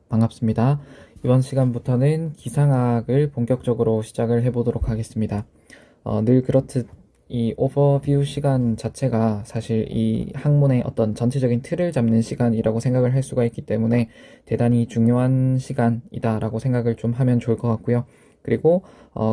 반갑습니다. 이번 시간부터는 기상학을 본격적으로 시작을 해보도록 하겠습니다. 늘 그렇듯 이 오버뷰 시간 자체가 사실 이 학문의 어떤 전체적인 틀을 잡는 시간이라고 생각을 할 수가 있기 때문에 대단히 중요한 시간이다라고 생각을 좀 하면 좋을 것 같고요. 그리고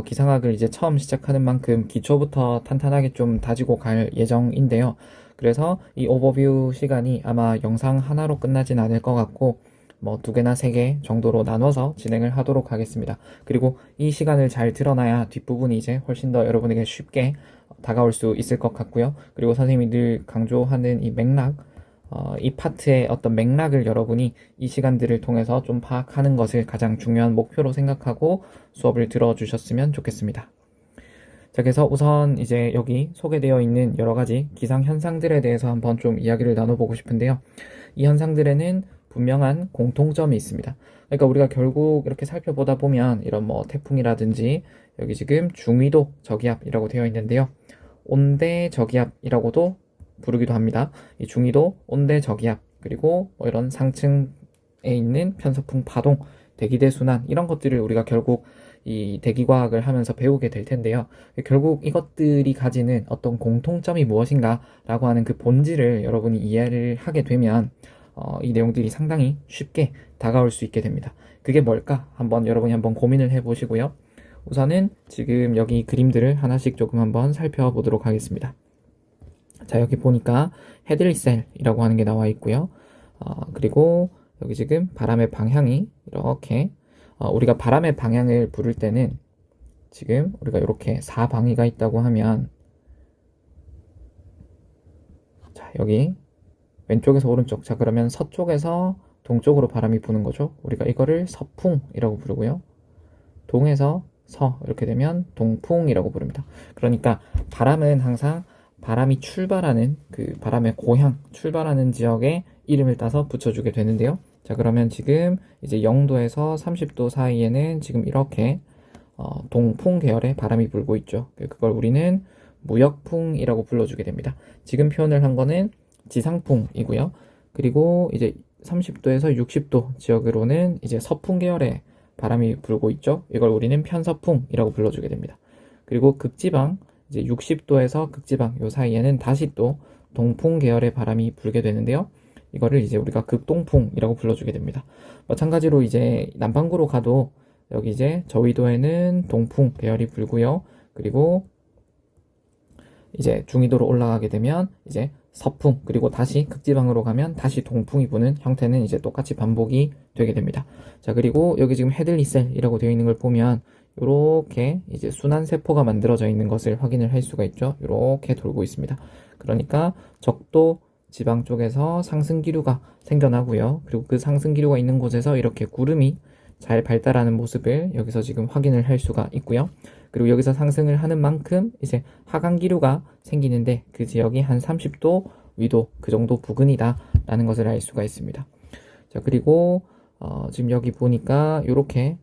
기상학을 이제 처음 시작하는 만큼 기초부터 탄탄하게 좀 다지고 갈 예정인데요. 그래서 이 오버뷰 시간이 아마 영상 하나로 끝나진 않을 것 같고 뭐 2개나 3개 정도로 나눠서 진행을 하도록 하겠습니다. 그리고 이 시간을 잘 드러나야 뒷부분이 이제 훨씬 더 여러분에게 쉽게 다가올 수 있을 것 같고요. 그리고 선생님이 늘 강조하는 이 맥락, 이 파트의 어떤 맥락을 여러분이 이 시간들을 통해서 좀 파악하는 것을 가장 중요한 목표로 생각하고 수업을 들어주셨으면 좋겠습니다. 자, 그래서 우선 이제 여기 소개되어 있는 여러 가지 기상 현상들에 대해서 한번 좀 이야기를 나눠보고 싶은데요. 이 현상들에는 분명한 공통점이 있습니다. 그러니까 우리가 결국 이렇게 살펴보다 보면 이런 뭐 태풍이라든지 여기 지금 중위도 저기압이라고 되어 있는데요. 온대 저기압이라고도 부르기도 합니다. 이 중위도, 온대 저기압, 그리고 뭐 이런 상층에 있는 편서풍 파동, 대기대 순환 이런 것들을 우리가 결국 이 대기과학을 하면서 배우게 될 텐데요. 결국 이것들이 가지는 어떤 공통점이 무엇인가 라고 하는 그 본질을 여러분이 이해를 하게 되면 이 내용들이 상당히 쉽게 다가올 수 있게 됩니다. 그게 뭘까? 여러분이 한번 고민을 해보시고요. 우선은 지금 여기 그림들을 하나씩 조금 한번 살펴보도록 하겠습니다. 자, 여기 보니까 헤들리셀이라고 하는 게 나와 있고요. 그리고 여기 지금 바람의 방향이 이렇게 우리가 바람의 방향을 부를 때는 지금 우리가 이렇게 사방위가 있다고 하면 자, 여기 왼쪽에서 오른쪽, 자 그러면 서쪽에서 동쪽으로 바람이 부는 거죠. 우리가 이거를 서풍이라고 부르고요. 동에서 서 이렇게 되면 동풍이라고 부릅니다. 그러니까 바람은 항상 바람이 출발하는 그 바람의 고향, 출발하는 지역에 이름을 따서 붙여주게 되는데요. 자 그러면 지금 이제 0도에서 30도 사이에는 지금 이렇게 동풍 계열의 바람이 불고 있죠. 그걸 우리는 무역풍이라고 불러주게 됩니다. 지금 표현을 한 거는 지상풍이고요. 그리고 이제 30도에서 60도 지역으로는 이제 서풍 계열의 바람이 불고 있죠. 이걸 우리는 편서풍이라고 불러주게 됩니다. 그리고 극지방, 이제 60도에서 극지방 요 사이에는 다시 또 동풍 계열의 바람이 불게 되는데요. 이거를 이제 우리가 극동풍이라고 불러주게 됩니다. 마찬가지로 이제 남반구로 가도 여기 이제 저위도에는 동풍 계열이 불고요. 그리고 이제 중위도로 올라가게 되면 이제 서풍, 그리고 다시 극지방으로 가면 다시 동풍이 부는 형태는 이제 똑같이 반복이 되게 됩니다. 자, 그리고 여기 지금 헤들리셀이라고 되어 있는 걸 보면 이렇게 이제 순환 세포가 만들어져 있는 것을 확인을 할 수가 있죠. 이렇게 돌고 있습니다. 그러니까 적도 지방 쪽에서 상승 기류가 생겨나고요. 그리고 그 상승 기류가 있는 곳에서 이렇게 구름이 잘 발달하는 모습을 여기서 지금 확인을 할 수가 있고요. 그리고 여기서 상승을 하는 만큼 이제 하강 기류가 생기는데 그 지역이 한 30도 위도 그 정도 부근이다 라는 것을 알 수가 있습니다. 자, 그리고 지금 여기 보니까 이렇게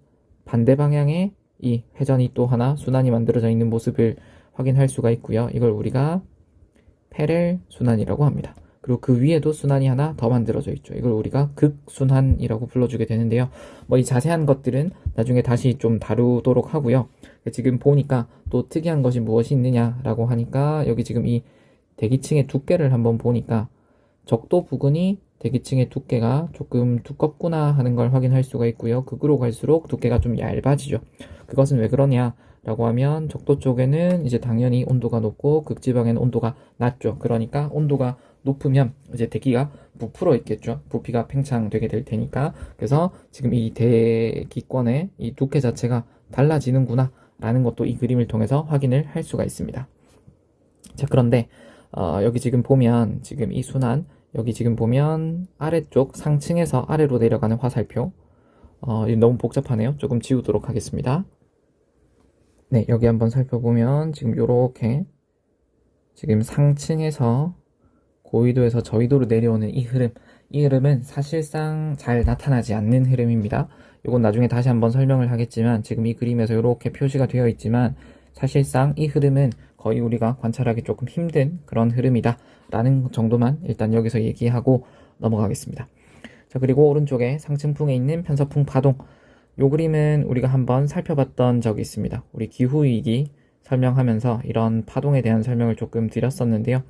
반대 방향에 이 회전이 또 하나 순환이 만들어져 있는 모습을 확인할 수가 있고요. 이걸 우리가 패렐 순환이라고 합니다. 그리고 그 위에도 순환이 하나 더 만들어져 있죠. 이걸 우리가 극순환이라고 불러주게 되는데요. 뭐 이 자세한 것들은 나중에 다시 좀 다루도록 하고요. 지금 보니까 또 특이한 것이 무엇이 있느냐라고 하니까 여기 지금 이 대기층의 두께를 한번 보니까 적도 부근이 대기층의 두께가 조금 두껍구나 하는 걸 확인할 수가 있고요. 극으로 갈수록 두께가 좀 얇아지죠. 그것은 왜 그러냐라고 하면 적도 쪽에는 이제 당연히 온도가 높고 극지방에는 온도가 낮죠. 그러니까 온도가 높으면 이제 대기가 부풀어 있겠죠. 부피가 팽창되게 될 테니까. 그래서 지금 이 대기권의 이 두께 자체가 달라지는구나 라는 것도 이 그림을 통해서 확인을 할 수가 있습니다. 자, 그런데 여기 지금 보면 지금 이 순환, 여기 지금 보면 아래쪽 상층에서 아래로 내려가는 화살표, 너무 복잡하네요. 조금 지우도록 하겠습니다. 네, 여기 한번 살펴보면 지금 요렇게 지금 상층에서 고위도에서 저위도로 내려오는 이 흐름은 사실상 잘 나타나지 않는 흐름입니다. 이건 나중에 다시 한번 설명을 하겠지만 지금 이 그림에서 이렇게 표시가 되어 있지만 사실상 이 흐름은 거의 우리가 관찰하기 조금 힘든 그런 흐름이다 라는 정도만 일단 여기서 얘기하고 넘어가겠습니다. 자, 그리고 오른쪽에 상층풍에 있는 편서풍 파동. 요 그림은 우리가 한번 살펴봤던 적이 있습니다. 우리 기후위기 설명하면서 이런 파동에 대한 설명을 조금 드렸었는데요.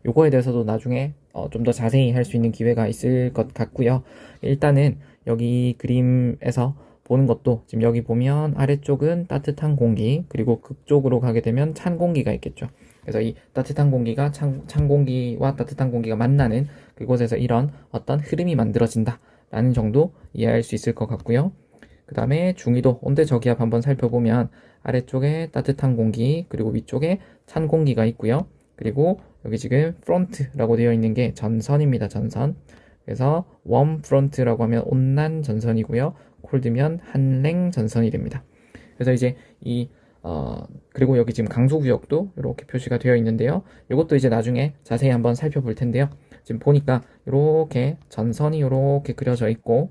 요거에 대해서도 나중에 좀 더 자세히 할 수 있는 기회가 있을 것 같고요. 일단은 여기 그림에서 보는 것도 지금 여기 보면 아래쪽은 따뜻한 공기, 그리고 극쪽으로 가게 되면 찬 공기가 있겠죠. 그래서 이 따뜻한 공기가 찬 공기와 따뜻한 공기가 만나는 그곳에서 이런 어떤 흐름이 만들어진다 라는 정도 이해할 수 있을 것 같고요. 그 다음에 중위도 온대 저기압 한번 살펴보면 아래쪽에 따뜻한 공기, 그리고 위쪽에 찬 공기가 있고요. 그리고 여기 지금 프론트라고 되어 있는 게 전선입니다. 전선. 그래서 웜 프론트라고 하면 온난 전선이고요. 콜드면 한랭 전선이 됩니다. 그래서 이제 그리고 여기 지금 강수구역도 이렇게 표시가 되어 있는데요. 이것도 이제 나중에 자세히 한번 살펴볼 텐데요. 지금 보니까 이렇게 전선이 이렇게 그려져 있고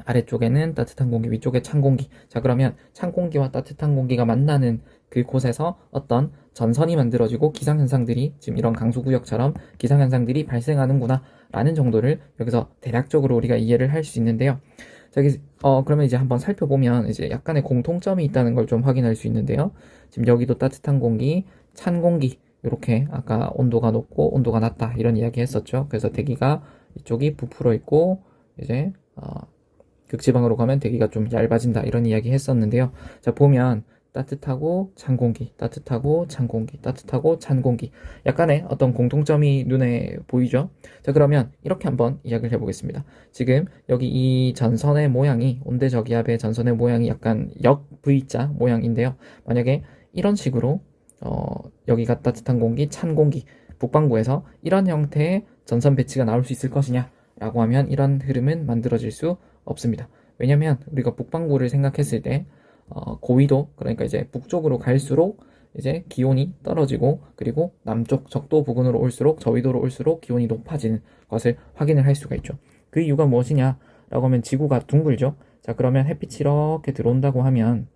아래쪽에는 따뜻한 공기, 위쪽에 찬 공기. 자, 그러면 찬 공기와 따뜻한 공기가 만나는 그곳에서 어떤 전선이 만들어지고 기상현상들이 지금 이런 강수구역처럼 기상현상들이 발생하는구나 라는 정도를 여기서 대략적으로 우리가 이해를 할 수 있는데요. 자, 그러면 이제 한번 살펴보면 이제 약간의 공통점이 있다는 걸 좀 확인할 수 있는데요. 지금 여기도 따뜻한 공기, 찬 공기, 이렇게 아까 온도가 높고 온도가 낮다 이런 이야기 했었죠. 그래서 대기가 이쪽이 부풀어 있고 이제 극지방으로 가면 대기가 좀 얇아진다 이런 이야기 했었는데요. 자, 보면 따뜻하고 찬 공기, 따뜻하고 찬 공기, 따뜻하고 찬 공기. 약간의 어떤 공통점이 눈에 보이죠? 자, 그러면 이렇게 한번 이야기를 해보겠습니다. 지금 여기 이 전선의 모양이, 온대저기압의 전선의 모양이 약간 역 V자 모양인데요. 만약에 이런 식으로 여기가 따뜻한 공기, 찬 공기, 북반구에서 이런 형태의 전선 배치가 나올 수 있을 것이냐 라고 하면 이런 흐름은 만들어질 수 없습니다. 왜냐면 우리가 북반구를 생각했을 때 고위도, 그러니까 이제 북쪽으로 갈수록 이제 기온이 떨어지고, 그리고 남쪽 적도 부근으로 올수록, 저위도로 올수록 기온이 높아지는 것을 확인을 할 수가 있죠. 그 이유가 무엇이냐 라고 하면 지구가 둥글죠. 자, 그러면 햇빛이 이렇게 들어온다고 하면,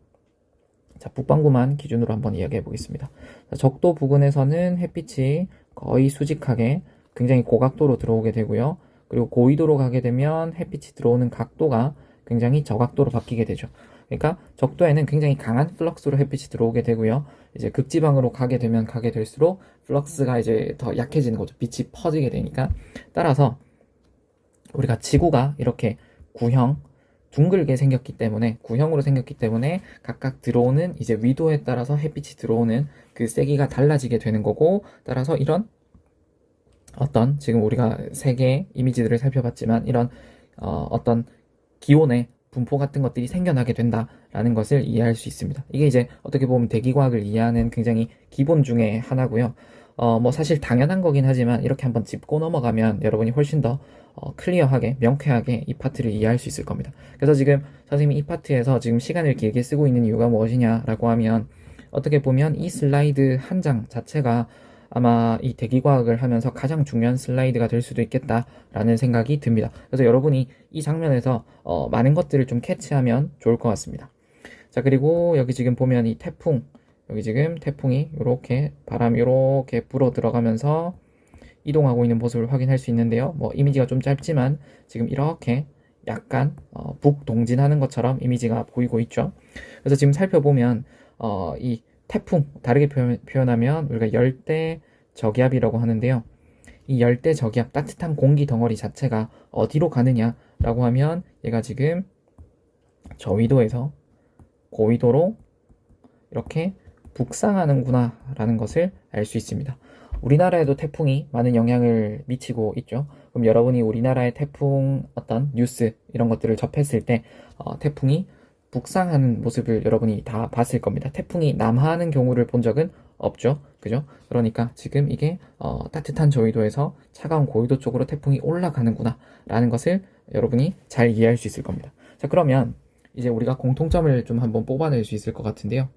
자, 북반구만 기준으로 한번 이야기해 보겠습니다. 자, 적도 부근에서는 햇빛이 거의 수직하게 굉장히 고각도로 들어오게 되고요. 그리고 고위도로 가게 되면 햇빛이 들어오는 각도가 굉장히 저각도로 바뀌게 되죠. 그러니까 적도에는 굉장히 강한 플럭스로 햇빛이 들어오게 되고요. 이제 극지방으로 가게 되면 가게 될수록 플럭스가 이제 더 약해지는 거죠. 빛이 퍼지게 되니까. 따라서 우리가 지구가 이렇게 구형, 둥글게 생겼기 때문에, 구형으로 생겼기 때문에 각각 들어오는 이제 위도에 따라서 햇빛이 들어오는 그 세기가 달라지게 되는 거고, 따라서 이런 어떤 지금 우리가 세 개의 이미지들을 살펴봤지만 이런 어떤 기온의 분포 같은 것들이 생겨나게 된다라는 것을 이해할 수 있습니다. 이게 이제 어떻게 보면 대기과학을 이해하는 굉장히 기본 중에 하나고요. 뭐 사실 당연한 거긴 하지만 이렇게 한번 짚고 넘어가면 여러분이 훨씬 더 클리어하게, 명쾌하게 이 파트를 이해할 수 있을 겁니다. 그래서 지금 선생님이 이 파트에서 지금 시간을 길게 쓰고 있는 이유가 무엇이냐라고 하면 어떻게 보면 이 슬라이드 한 장 자체가 아마 이 대기과학을 하면서 가장 중요한 슬라이드가 될 수도 있겠다라는 생각이 듭니다. 그래서 여러분이 이 장면에서 많은 것들을 좀 캐치하면 좋을 것 같습니다. 자, 그리고 여기 지금 보면 이 태풍, 여기 지금 태풍이 이렇게 바람이 이렇게 불어 들어가면서 이동하고 있는 모습을 확인할 수 있는데요. 뭐 이미지가 좀 짧지만 지금 이렇게 약간 북동진하는 것처럼 이미지가 보이고 있죠. 그래서 지금 살펴보면 이 태풍, 다르게 표현하면 우리가 열대 저기압이라고 하는데요. 이 열대 저기압, 따뜻한 공기 덩어리 자체가 어디로 가느냐라고 하면 얘가 지금 저위도에서 고위도로 이렇게 북상하는구나 라는 것을 알 수 있습니다. 우리나라에도 태풍이 많은 영향을 미치고 있죠. 그럼 여러분이 우리나라의 태풍 어떤 뉴스 이런 것들을 접했을 때 태풍이 북상하는 모습을 여러분이 다 봤을 겁니다. 태풍이 남하하는 경우를 본 적은 없죠. 그죠? 그러니까 지금 이게 따뜻한 저위도에서 차가운 고위도 쪽으로 태풍이 올라가는구나 라는 것을 여러분이 잘 이해할 수 있을 겁니다. 자, 그러면 이제 우리가 공통점을 좀 한번 뽑아낼 수 있을 것 같은데요.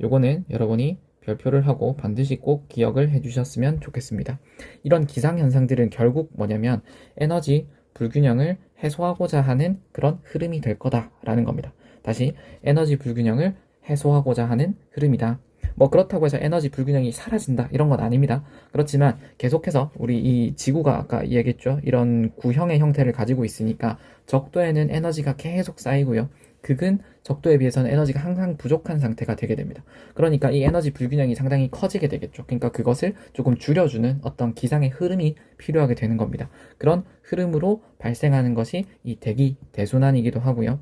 요거는 여러분이 별표를 하고 반드시 꼭 기억을 해주셨으면 좋겠습니다. 이런 기상현상들은 결국 뭐냐면 에너지 불균형을 해소하고자 하는 그런 흐름이 될 거다라는 겁니다. 다시 에너지 불균형을 해소하고자 하는 흐름이다. 뭐 그렇다고 해서 에너지 불균형이 사라진다 이런 건 아닙니다. 그렇지만 계속해서 우리 이 지구가 아까 이야기했죠. 이런 구형의 형태를 가지고 있으니까 적도에는 에너지가 계속 쌓이고요. 극은 적도에 비해서는 에너지가 항상 부족한 상태가 되게 됩니다. 그러니까 이 에너지 불균형이 상당히 커지게 되겠죠. 그러니까 그것을 조금 줄여주는 어떤 기상의 흐름이 필요하게 되는 겁니다. 그런 흐름으로 발생하는 것이 이 대기 대순환이기도 하고요.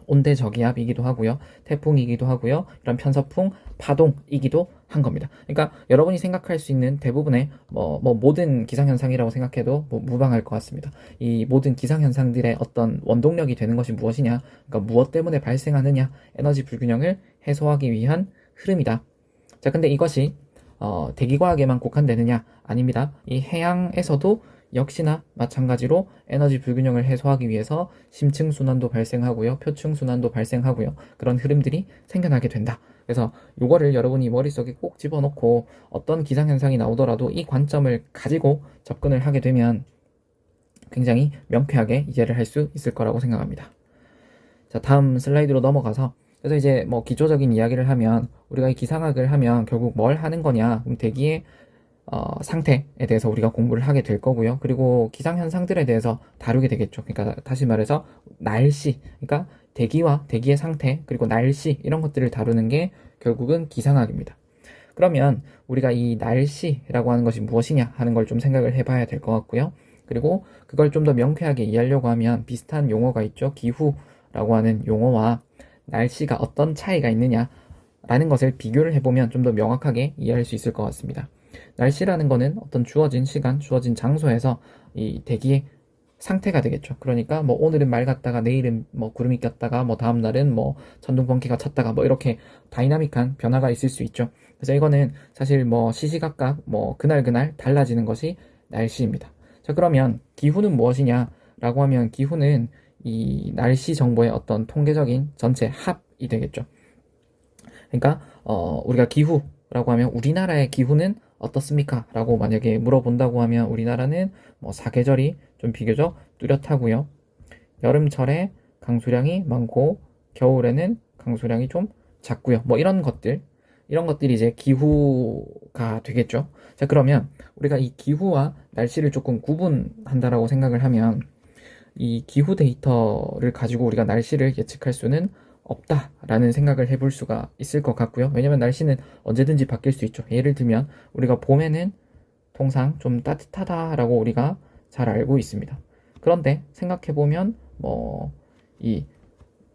온대 저기압이기도 하고요. 태풍이기도 하고요. 이런 편서풍, 파동이기도 한 겁니다. 그러니까 여러분이 생각할 수 있는 대부분의 모든 기상현상이라고 생각해도 무방할 것 같습니다. 이 모든 기상현상들의 어떤 원동력이 되는 것이 무엇이냐? 그러니까 무엇 때문에 발생하느냐? 에너지 불균형을 해소하기 위한 흐름이다. 자, 근데 이것이 대기과학에만 국한되느냐? 아닙니다. 이 해양에서도 역시나 마찬가지로 에너지 불균형을 해소하기 위해서 심층순환도 발생하고요. 표층순환도 발생하고요. 그런 흐름들이 생겨나게 된다. 그래서 이거를 여러분이 머릿속에 꼭 집어넣고 어떤 기상현상이 나오더라도 이 관점을 가지고 접근을 하게 되면 굉장히 명쾌하게 이해를 할 수 있을 거라고 생각합니다. 자, 다음 슬라이드로 넘어가서 그래서 이제 뭐 기초적인 이야기를 하면 우리가 이 기상학을 하면 결국 뭘 하는 거냐? 그럼 대기의 상태에 대해서 우리가 공부를 하게 될 거고요. 그리고 기상현상들에 대해서 다루게 되겠죠. 그러니까 다시 말해서 날씨, 그러니까 대기와 대기의 상태, 그리고 날씨 이런 것들을 다루는 게 결국은 기상학입니다. 그러면 우리가 이 날씨라고 하는 것이 무엇이냐 하는 걸 좀 생각을 해봐야 될 것 같고요. 그리고 그걸 좀 더 명쾌하게 이해하려고 하면 비슷한 용어가 있죠. 기후라고 하는 용어와 날씨가 어떤 차이가 있느냐라는 것을 비교를 해보면 좀 더 명확하게 이해할 수 있을 것 같습니다. 날씨라는 거는 어떤 주어진 시간, 주어진 장소에서 이 대기의 상태가 되겠죠. 그러니까 뭐 오늘은 맑았다가 내일은 뭐 구름이 꼈다가 뭐 다음 날은 뭐 천둥 번개가 쳤다가 뭐 이렇게 다이나믹한 변화가 있을 수 있죠. 그래서 이거는 사실 뭐 시시각각 뭐 그날 달라지는 것이 날씨입니다. 자, 그러면 기후는 무엇이냐라고 하면 기후는 이 날씨 정보의 어떤 통계적인 전체 합이 되겠죠. 그러니까 우리가 기후라고 하면 우리나라의 기후는 어떻습니까? 라고 만약에 물어본다고 하면 우리나라는 뭐 사계절이 좀 비교적 뚜렷하고요. 여름철에 강수량이 많고 겨울에는 강수량이 좀 작고요. 뭐 이런 것들이 이제 기후가 되겠죠. 자, 그러면 우리가 이 기후와 날씨를 조금 구분한다라고 생각을 하면 이 기후 데이터를 가지고 우리가 날씨를 예측할 수는 없다라는 생각을 해볼 수가 있을 것 같고요. 왜냐면 날씨는 언제든지 바뀔 수 있죠. 예를 들면 우리가 봄에는 통상 좀 따뜻하다라고 우리가 잘 알고 있습니다. 그런데 생각해보면 이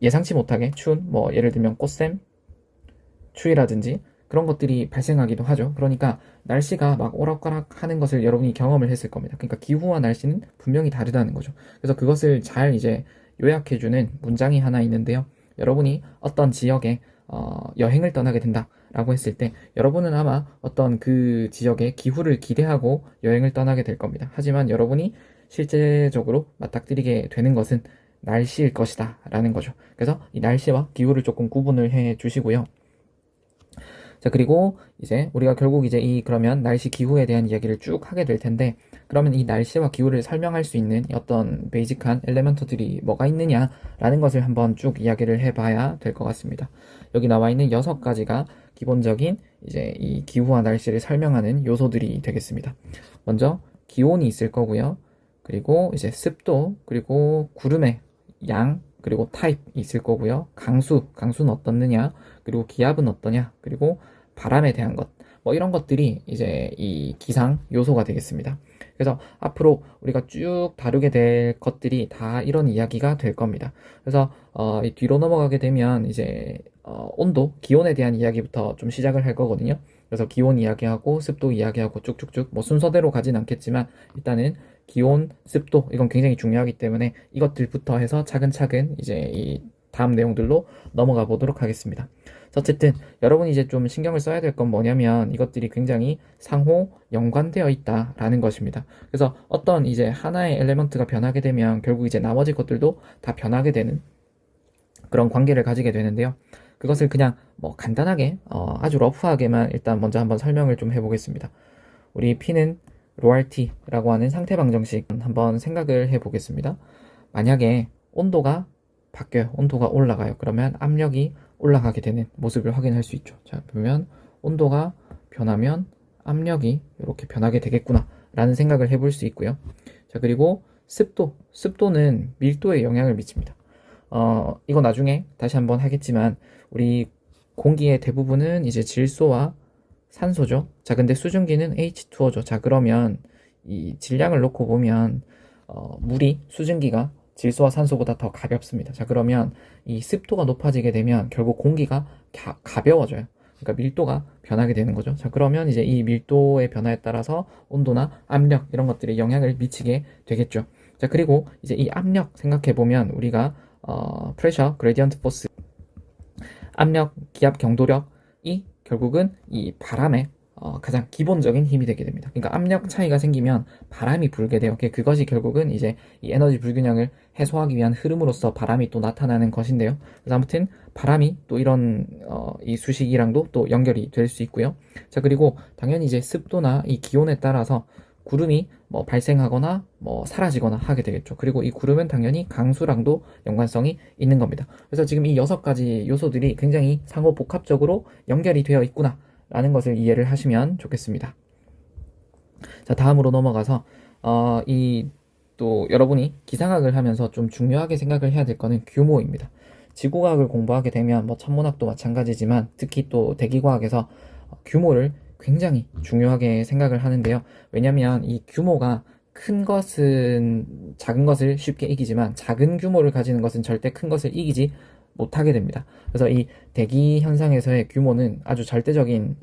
예상치 못하게 추운 예를 들면 꽃샘 추위라든지 그런 것들이 발생하기도 하죠. 그러니까 날씨가 막 오락가락 하는 것을 여러분이 경험을 했을 겁니다. 그러니까 기후와 날씨는 분명히 다르다는 거죠. 그래서 그것을 잘 이제 요약해주는 문장이 하나 있는데요. 여러분이 어떤 지역에 여행을 떠나게 된다라고 했을 때 여러분은 아마 어떤 그 지역의 기후를 기대하고 여행을 떠나게 될 겁니다. 하지만 여러분이 실제적으로 맞닥뜨리게 되는 것은 날씨일 것이다 라는 거죠. 그래서 이 날씨와 기후를 조금 구분을 해 주시고요. 자, 그리고 이제 우리가 결국 이제 그러면 날씨 기후에 대한 이야기를 쭉 하게 될 텐데, 그러면 이 날씨와 기후를 설명할 수 있는 어떤 베이직한 엘레먼트들이 뭐가 있느냐라는 것을 한번 쭉 이야기를 해봐야 될 것 같습니다. 여기 나와 있는 6가지가 기본적인 이제 이 기후와 날씨를 설명하는 요소들이 되겠습니다. 먼저 기온이 있을 거고요. 그리고 이제 습도, 그리고 구름의 양, 그리고 타입이 있을 거고요. 강수는 어떻느냐, 그리고 기압은 어떠냐, 그리고 바람에 대한 것, 뭐 이런 것들이 이제 이 기상 요소가 되겠습니다. 그래서 앞으로 우리가 쭉 다루게 될 것들이 다 이런 이야기가 될 겁니다. 그래서 뒤로 넘어가게 되면 이제 온도, 기온에 대한 이야기부터 좀 시작을 할 거거든요. 그래서 기온 이야기하고 습도 이야기하고 쭉쭉쭉 뭐 순서대로 가진 않겠지만 일단은 기온, 습도 이건 굉장히 중요하기 때문에 이것들부터 해서 차근차근 이제 이 다음 내용들로 넘어가 보도록 하겠습니다. 어쨌든 여러분이 이제 좀 신경을 써야 될 건 뭐냐면 이것들이 굉장히 상호 연관되어 있다라는 것입니다. 그래서 어떤 이제 하나의 엘레먼트가 변하게 되면 결국 이제 나머지 것들도 다 변하게 되는 그런 관계를 가지게 되는데요. 그것을 그냥 뭐 간단하게 아주 러프하게만 일단 먼저 한번 설명을 좀 해보겠습니다. 우리 P는 로알티라고 하는 상태 방정식 한번 생각을 해보겠습니다. 만약에 온도가 바뀌어요. 온도가 올라가요. 그러면 압력이 올라가게 되는 모습을 확인할 수 있죠. 자, 보면 온도가 변하면 압력이 이렇게 변하게 되겠구나 라는 생각을 해볼 수 있고요. 자, 그리고 습도는 밀도에 영향을 미칩니다. 이거 나중에 다시 한번 하겠지만 우리 공기의 대부분은 이제 질소와 산소죠. 자, 근데 수증기는 H2O죠. 자, 그러면 이 질량을 놓고 보면 물이 수증기가 질소와 산소보다 더 가볍습니다. 자, 그러면 이 습도가 높아지게 되면 결국 공기가 가벼워져요. 그러니까 밀도가 변하게 되는 거죠. 자, 그러면 이제 이 밀도의 변화에 따라서 온도나 압력 이런 것들이 영향을 미치게 되겠죠. 자, 그리고 이제 이 압력 생각해 보면 우리가 프레셔 그레디언트 포스 압력, 기압, 경도력이 결국은 이 바람의 가장 기본적인 힘이 되게 됩니다. 그러니까 압력 차이가 생기면 바람이 불게 돼요. 그것이 결국은 이제 이 에너지 불균형을 해소하기 위한 흐름으로서 바람이 또 나타나는 것인데요. 그래서 아무튼 바람이 또 이런 이 수식이랑도 또 연결이 될 수 있고요. 자, 그리고 당연히 이제 습도나 이 기온에 따라서 구름이 뭐 발생하거나 뭐 사라지거나 하게 되겠죠. 그리고 이 구름은 당연히 강수랑도 연관성이 있는 겁니다. 그래서 지금 이 6가지 요소들이 굉장히 상호 복합적으로 연결이 되어 있구나 라는 것을 이해를 하시면 좋겠습니다. 자, 다음으로 넘어가서 이 또 여러분이 기상학을 하면서 좀 중요하게 생각을 해야 될 거는 규모입니다. 지구과학을 공부하게 되면 뭐 천문학도 마찬가지지만 특히 또 대기과학에서 규모를 굉장히 중요하게 생각을 하는데요. 왜냐하면 이 규모가 큰 것은 작은 것을 쉽게 이기지만 작은 규모를 가지는 것은 절대 큰 것을 이기지 못하게 됩니다. 그래서 이 대기 현상에서의 규모는 아주 절대적인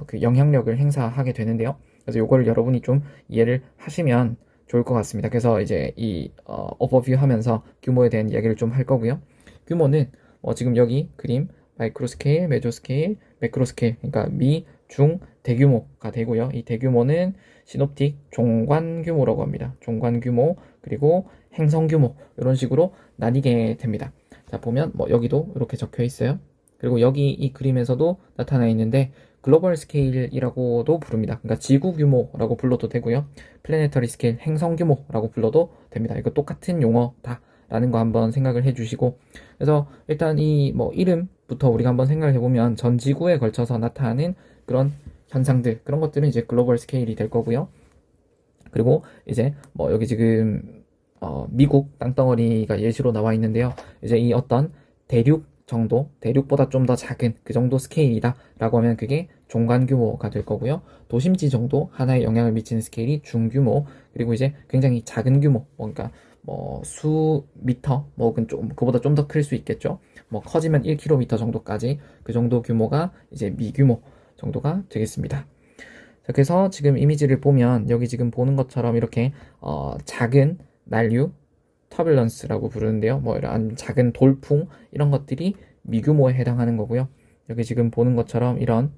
그 영향력을 행사하게 되는데요. 그래서 요거를 여러분이 좀 이해를 하시면 좋을 것 같습니다. 그래서 이제 이 오버뷰 하면서 규모에 대한 이야기를 좀 할 거고요. 규모는 지금 여기 그림 마이크로 스케일, 메조 스케일, 매크로 스케일, 그러니까 미, 중, 대규모가 되고요. 이 대규모는 시놉틱 종관 규모라고 합니다. 종관 규모, 그리고 행성 규모 이런 식으로 나뉘게 됩니다. 자, 보면 뭐 여기도 이렇게 적혀 있어요. 그리고 여기 이 그림에서도 나타나 있는데 글로벌 스케일이라고도 부릅니다. 그러니까 지구 규모라고 불러도 되고요. 플래네터리 스케일, 행성 규모라고 불러도 됩니다. 이거 똑같은 용어다 라는 거 한번 생각을 해주시고, 그래서 일단 이 뭐 이름부터 우리가 한번 생각을 해보면 전 지구에 걸쳐서 나타나는 그런 현상들, 그런 것들은 이제 글로벌 스케일이 될 거고요. 그리고 이제 뭐 여기 지금 미국 땅덩어리가 예시로 나와 있는데요. 이제 이 어떤 대륙 정도, 대륙보다 좀 더 작은 그 정도 스케일이다 라고 하면 그게 종간 규모가 될 거고요. 도심지 정도 하나에 영향을 미치는 스케일이 중규모, 그리고 이제 굉장히 작은 규모, 그러니까 뭐 수 미터, 뭐 그보다 좀 더 클 수 있겠죠. 뭐 커지면 1km 정도까지 그 정도 규모가 이제 미규모 정도가 되겠습니다. 자, 그래서 지금 이미지를 보면 여기 지금 보는 것처럼 이렇게 작은 난류, 터뷸런스라고 부르는데요. 뭐 이런 작은 돌풍 이런 것들이 미규모에 해당하는 거고요. 여기 지금 보는 것처럼 이런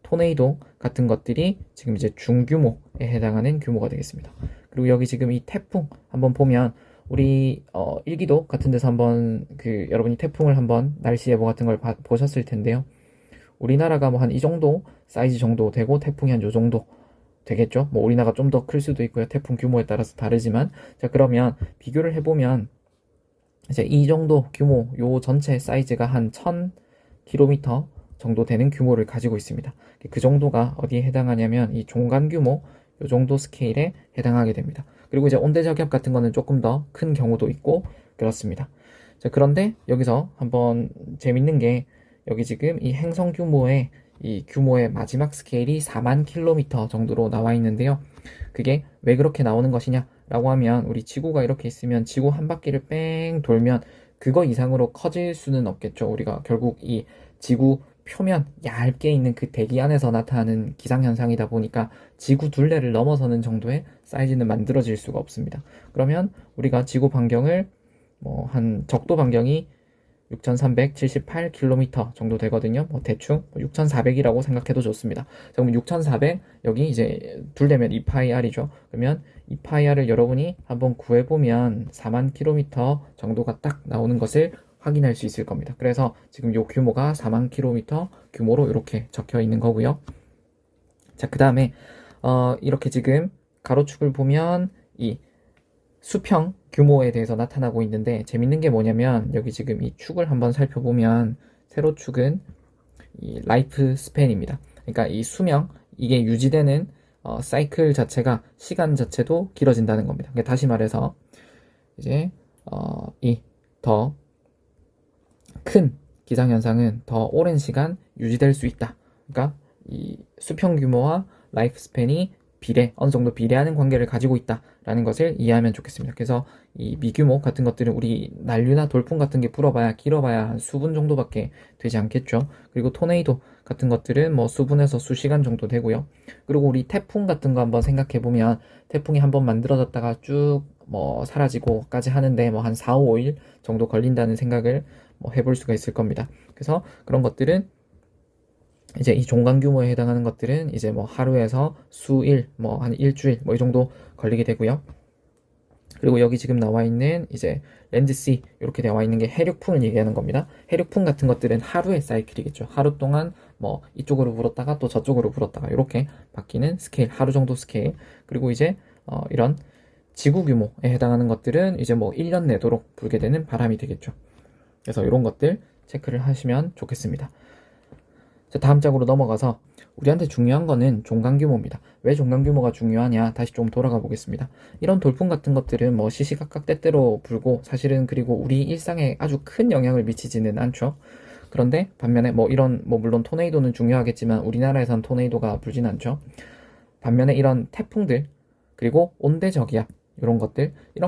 토네이도 같은 것들이 지금 이제 중규모에 해당하는 규모가 되겠습니다. 그리고 여기 지금 이 태풍 한번 보면 우리 일기도 같은 데서 한번 그 여러분이 태풍을 한번 날씨 예보 같은 걸 보셨을 텐데요. 우리나라가 뭐 한 이 정도 사이즈 정도 되고 태풍이 한 요 정도 되겠죠. 뭐 우리나라가 좀 더 클 수도 있고요. 태풍 규모에 따라서 다르지만, 자, 그러면 비교를 해보면 이제 이 정도 규모, 요 전체 사이즈가 한 1000km 정도 되는 규모를 가지고 있습니다. 그 정도가 어디에 해당하냐면 이 종간 규모 요 정도 스케일에 해당하게 됩니다. 그리고 이제 온대저기압 같은 거는 조금 더 큰 경우도 있고 그렇습니다. 자, 그런데 여기서 한번 재밌는 게 여기 지금 이 행성 규모의 이 규모의 마지막 스케일이 4만 킬로미터 정도로 나와 있는데요. 그게 왜 그렇게 나오는 것이냐 라고 하면 우리 지구가 이렇게 있으면 지구 한 바퀴를 뺑 돌면 그거 이상으로 커질 수는 없겠죠. 우리가 결국 이 지구 표면 얇게 있는 그 대기 안에서 나타나는 기상현상이다 보니까 지구 둘레를 넘어서는 정도의 사이즈는 만들어질 수가 없습니다. 그러면 우리가 지구 반경을 뭐 한 적도 반경이 6,378km 정도 되거든요. 뭐 대충 6,400이라고 생각해도 좋습니다. 자, 그럼 6,400 여기 이제 둘레면 2파이r이죠. 그러면 2파이r을 여러분이 한번 구해보면 4만 km 정도가 딱 나오는 것을 확인할 수 있을 겁니다. 그래서 지금 요 규모가 4만 km 규모로 이렇게 적혀 있는 거고요. 자, 그 다음에 이렇게 지금 가로축을 보면 이 수평 규모에 대해서 나타나고 있는데 재밌는 게 뭐냐면 여기 지금 이 축을 한번 살펴보면 세로축은 이 라이프 스팬입니다. 그러니까 이 수명, 이게 유지되는 사이클 자체가, 시간 자체도 길어진다는 겁니다. 그러니까 다시 말해서 이제 이 더 큰 기상현상은 더 오랜 시간 유지될 수 있다. 그러니까 이 수평 규모와 라이프 스팬이 어느 정도 비례하는 관계를 가지고 있다라는 것을 이해하면 좋겠습니다. 그래서 이 미규모 같은 것들은 우리 난류나 돌풍 같은 게 불어봐야, 길어봐야 한 수분 정도밖에 되지 않겠죠. 그리고 토네이도 같은 것들은 뭐 수분에서 수시간 정도 되고요. 그리고 우리 태풍 같은 거 한번 생각해 보면, 태풍이 한번 만들어졌다가 쭉 뭐 사라지고까지 하는데 뭐 한 4, 5일 정도 걸린다는 생각을 뭐 해볼 수가 있을 겁니다. 그래서 그런 것들은 이제 이 종강 규모에 해당하는 것들은 이제 뭐 하루에서 수일, 뭐 한 일주일, 뭐 이 정도 걸리게 되고요. 그리고 여기 지금 나와 있는 이제 랜드씨 이렇게 나와 있는 게 해륙풍을 얘기하는 겁니다. 해륙풍 같은 것들은 하루의 사이클이겠죠. 하루 동안 뭐 이쪽으로 불었다가 또 저쪽으로 불었다가 이렇게 바뀌는 스케일, 하루 정도 스케일. 그리고 이제 이런 지구 규모에 해당하는 것들은 이제 뭐 1년 내도록 불게 되는 바람이 되겠죠. 그래서 이런 것들 체크를 하시면 좋겠습니다. 자, 다음 장으로 넘어가서 우리한테 중요한 거는 종강 규모입니다. 왜 종강 규모가 중요하냐, 다시 좀 돌아가 보겠습니다. 이런 돌풍 같은 것들은 뭐 시시각각 때때로 불고, 사실은 그리고 우리 일상에 아주 큰 영향을 미치지는 않죠. 그런데 반면에 뭐 이런, 뭐 물론 토네이도는 중요하겠지만 우리나라에선 토네이도가 불진 않죠. 반면에 이런 태풍들, 그리고 온대저기압, 이런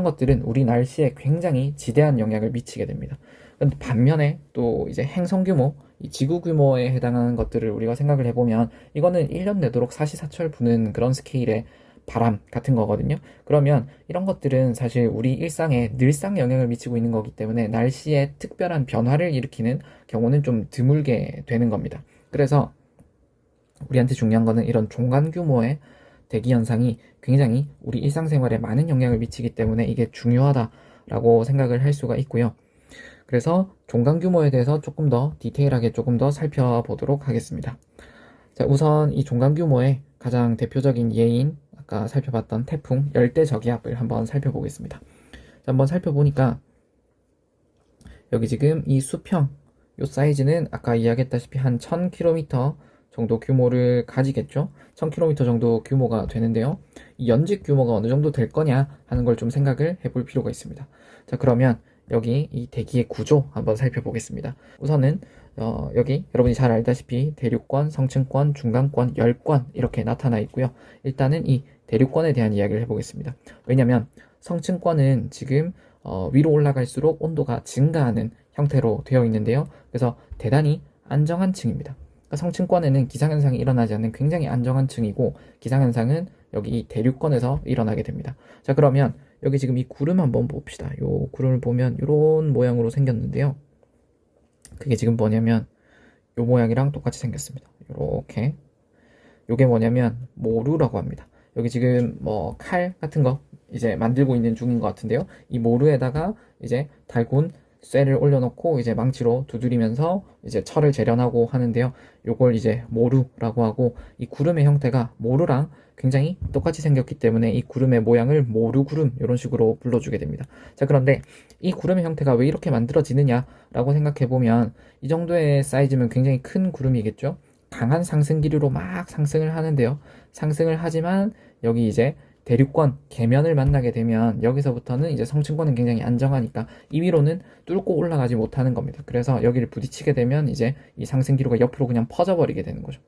것들은 우리 날씨에 굉장히 지대한 영향을 미치게 됩니다. 근데 반면에 또 이제 행성 규모, 이 지구 규모에 해당하는 것들을 우리가 생각을 해보면, 이거는 1년 내도록 사시사철 부는 그런 스케일의 바람 같은 거거든요. 그러면 이런 것들은 사실 우리 일상에 늘상 영향을 미치고 있는 거기 때문에 날씨에 특별한 변화를 일으키는 경우는 좀 드물게 되는 겁니다. 그래서 우리한테 중요한 거는 이런 종간 규모의 대기 현상이 굉장히 우리 일상생활에 많은 영향을 미치기 때문에 이게 중요하다라고 생각을 할 수가 있고요. 그래서 종강 규모에 대해서 조금 더 디테일하게 조금 더 살펴보도록 하겠습니다. 자, 우선 이 종강 규모의 가장 대표적인 예인, 아까 살펴봤던 태풍, 열대저기압을 한번 살펴보겠습니다. 자, 한번 살펴보니까 여기 지금 이 수평, 요 사이즈는 아까 이야기했다시피 한 1000km 정도 규모를 가지겠죠. 1000km 정도 규모가 되는데요. 이 연직 규모가 어느 정도 될 거냐 하는 걸 좀 생각을 해볼 필요가 있습니다. 자, 그러면 여기 이 대기의 구조 한번 살펴보겠습니다. 우선은 여기 여러분이 잘 알다시피 대륙권, 성층권, 중간권, 열권 이렇게 나타나 있고요. 일단은 이 대륙권에 대한 이야기를 해보겠습니다. 왜냐면 성층권은 지금 위로 올라갈수록 온도가 증가하는 형태로 되어 있는데요. 그래서 대단히 안정한 층입니다. 그러니까 성층권에는 기상현상이 일어나지 않는 굉장히 안정한 층이고, 기상현상은 여기 이 대륙권에서 일어나게 됩니다. 자, 그러면 여기 지금 이 구름 한번 봅시다. 요 구름을 보면 이런 모양으로 생겼는데요. 그게 지금 뭐냐면 요 모양이랑 똑같이 생겼습니다. 요렇게. 요게 뭐냐면 모루라고 합니다. 여기 지금 뭐 칼 같은 거 이제 만들고 있는 중인 것 같은데요. 이 모루에다가 이제 달군 쇠를 올려놓고 이제 망치로 두드리면서 이제 철을 재련하고 하는데요. 요걸 이제 모루라고 하고, 이 구름의 형태가 모루랑 굉장히 똑같이 생겼기 때문에 이 구름의 모양을 모루구름 이런 식으로 불러주게 됩니다. 자, 그런데 이 구름의 형태가 왜 이렇게 만들어지느냐라고 생각해 보면, 이 정도의 사이즈면 굉장히 큰 구름이겠죠. 강한 상승 기류로 막 상승을 하는데요. 상승을 하지만 여기 이제 대륙권 계면을 만나게 되면 여기서부터는 이제 성층권은 굉장히 안정하니까 이 위로는 뚫고 올라가지 못하는 겁니다. 그래서 여기를 부딪히게 되면 이제 이 상승 기류가 옆으로 그냥 퍼져버리게 되는 거죠.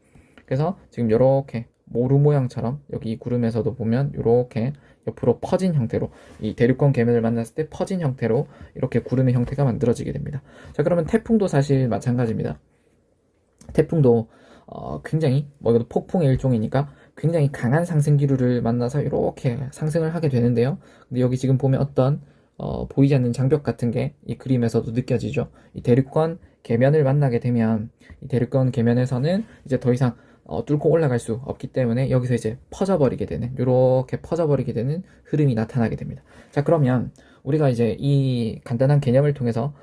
그래서 지금 이렇게 모루 모양처럼 여기 이 구름에서도 보면 이렇게 옆으로 퍼진 형태로, 이 대륙권 계면을 만났을 때 퍼진 형태로 이렇게 구름의 형태가 만들어지게 됩니다. 자, 그러면 태풍도 사실 마찬가지입니다. 태풍도 굉장히 뭐 이것도 폭풍의 일종이니까 굉장히 강한 상승 기류를 만나서 이렇게 상승을 하게 되는데요. 근데 여기 지금 보면 어떤 보이지 않는 장벽 같은 게 이 그림에서도 느껴지죠. 이 대륙권 계면을 만나게 되면 이 대륙권 계면에서는 이제 더 이상 뚫고 올라갈 수 없기 때문에 여기서 이제 퍼져버리게 되는, 이렇게 퍼져버리게 되는 흐름이 나타나게 됩니다. 자, 그러면 우리가 이제 이 간단한 개념을 통해서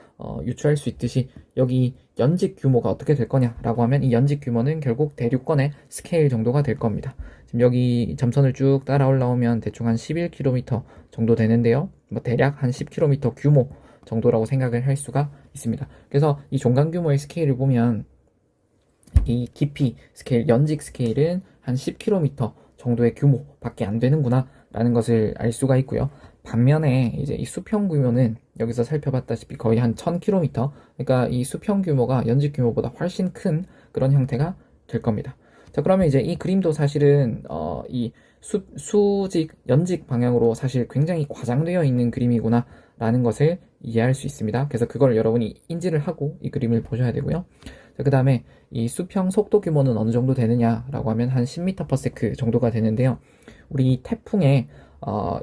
유추할 수 있듯이 여기 연직 규모가 어떻게 될 거냐라고 하면, 이 연직 규모는 결국 대륙권의 스케일 정도가 될 겁니다. 지금 여기 점선을 쭉 따라 올라오면 대충 한 11km 정도 되는데요. 뭐 대략 한 10km 규모 정도라고 생각을 할 수가 있습니다. 그래서 이 종강 규모의 스케일을 보면 이 깊이 스케일, 연직 스케일은 한 10km 정도의 규모밖에 안 되는구나 라는 것을 알 수가 있고요. 반면에 이제 이 수평 규모는 여기서 살펴봤다시피 거의 한 1000km, 그러니까 이 수평 규모가 연직 규모보다 훨씬 큰 그런 형태가 될 겁니다. 자, 그러면 이제 이 그림도 사실은 이 수직, 연직 방향으로 사실 굉장히 과장되어 있는 그림이구나 라는 것을 이해할 수 있습니다. 그래서 그걸 여러분이 인지를 하고 이 그림을 보셔야 되고요. 그 다음에 이 수평 속도 규모는 어느 정도 되느냐라고 하면 한 10m/s 정도가 되는데요. 우리 태풍에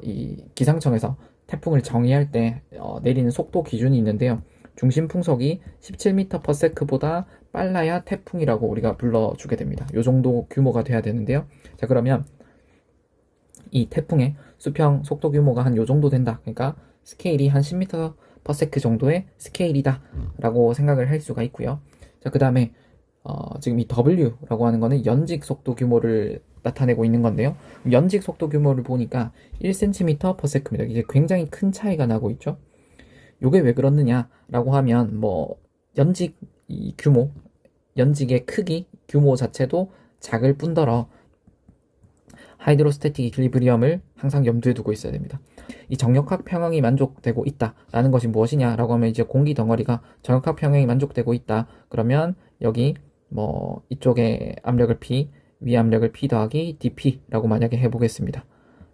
이 기상청에서 태풍을 정의할 때 내리는 속도 기준이 있는데요. 중심 풍속이 17m/s보다 빨라야 태풍이라고 우리가 불러주게 됩니다. 이 정도 규모가 돼야 되는데요. 자, 그러면 이 태풍의 수평 속도 규모가 한 요 정도 된다. 그러니까 스케일이 한 10m/s 정도의 스케일이다 라고 생각을 할 수가 있고요. 자, 그 다음에 지금 이 W라고 하는 거는 연직 속도 규모를 나타내고 있는 건데요. 연직 속도 규모를 보니까 1cm/s입니다. 이게 굉장히 큰 차이가 나고 있죠. 요게 왜 그렇느냐라고 하면 뭐 연직 이 규모, 연직의 크기, 규모 자체도 작을 뿐더러 하이드로스태틱 이퀄리브리엄을 항상 염두에 두고 있어야 됩니다. 이 정역학 평형이 만족되고 있다라는 것이 무엇이냐라고 하면 이제 공기 덩어리가 정역학 평형이 만족되고 있다. 그러면 여기 뭐 이쪽에 압력을 P, 위 압력을 P 더하기 dP라고 만약에 해보겠습니다.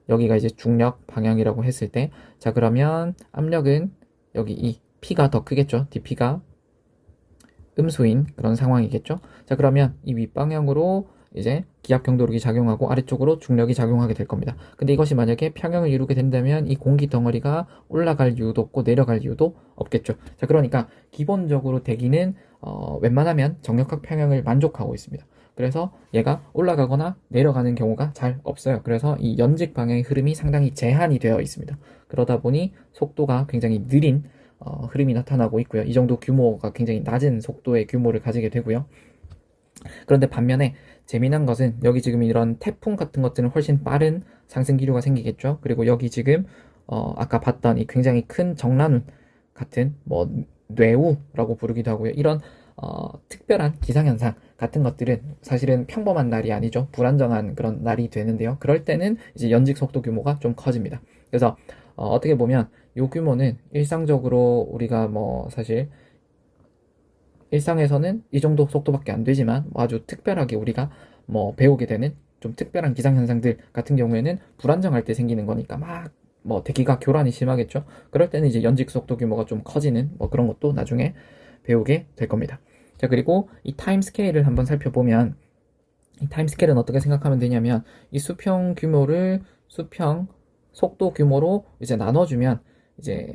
여기가 이제 중력 방향이라고 했을 때, 자, 그러면 압력은 여기 이 P가 더 크겠죠. dP가 음수인 그런 상황이겠죠. 자, 그러면 이 윗방향으로 이제 기압 경도력이 작용하고 아래쪽으로 중력이 작용하게 될 겁니다. 근데 이것이 만약에 평형을 이루게 된다면 이 공기 덩어리가 올라갈 이유도 없고 내려갈 이유도 없겠죠. 자, 그러니까 기본적으로 대기는 웬만하면 정역학 평형을 만족하고 있습니다. 그래서 얘가 올라가거나 내려가는 경우가 잘 없어요. 그래서 이 연직 방향의 흐름이 상당히 제한이 되어 있습니다. 그러다 보니 속도가 굉장히 느린 흐름이 나타나고 있고요. 이 정도 규모가 굉장히 낮은 속도의 규모를 가지게 되고요. 그런데 반면에 재미난 것은 여기 지금 이런 태풍 같은 것들은 훨씬 빠른 상승 기류가 생기겠죠. 그리고 여기 지금 아까 봤던 이 굉장히 큰 정란운 같은 뭐 뇌우라고 부르기도 하고요. 이런 특별한 기상현상 같은 것들은 사실은 평범한 날이 아니죠. 불안정한 그런 날이 되는데요. 그럴 때는 이제 연직 속도 규모가 좀 커집니다. 그래서 어떻게 보면 이 규모는 일상적으로 우리가 뭐 사실 일상에서는 이 정도 속도밖에 안 되지만 아주 특별하게 우리가 뭐 배우게 되는 좀 특별한 기상현상들 같은 경우에는 불안정할 때 생기는 거니까 막 뭐 대기가 교란이 심하겠죠. 그럴 때는 이제 연직 속도 규모가 좀 커지는 뭐 그런 것도 나중에 배우게 될 겁니다. 자, 그리고 이 타임 스케일을 한번 살펴보면 이 타임 스케일은 어떻게 생각하면 되냐면 이 수평 규모를 수평 속도 규모로 이제 나눠주면 이제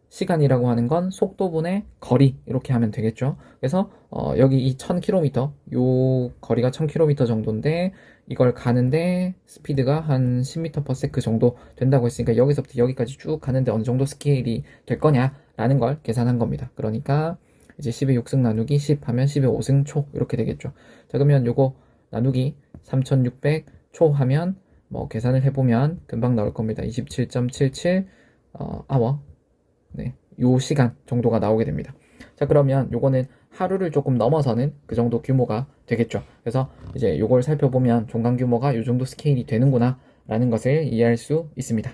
시간이라고 하는 건 속도분의 거리 이렇게 하면 되겠죠. 그래서 여기 이 1000km 요 거리가 1000km 정도인데 이걸 가는데 스피드가 한 10m/s 정도 된다고 했으니까 여기서부터 여기까지 쭉 가는데 어느 정도 스케일이 될 거냐라는 걸 계산한 겁니다. 그러니까 이제 10의 6승 나누기 10 하면 10의 5승 초 이렇게 되겠죠. 자, 그러면 요거 나누기 3600 초 하면 뭐 계산을 해보면 금방 나올 겁니다. 27.77 아워, 네, 요 시간 정도가 나오게 됩니다. 자, 그러면 요거는 하루를 조금 넘어서는 그 정도 규모가 되겠죠. 그래서 이제 요걸 살펴보면 종강 규모가 요 정도 스케일이 되는구나 라는 것을 이해할 수 있습니다.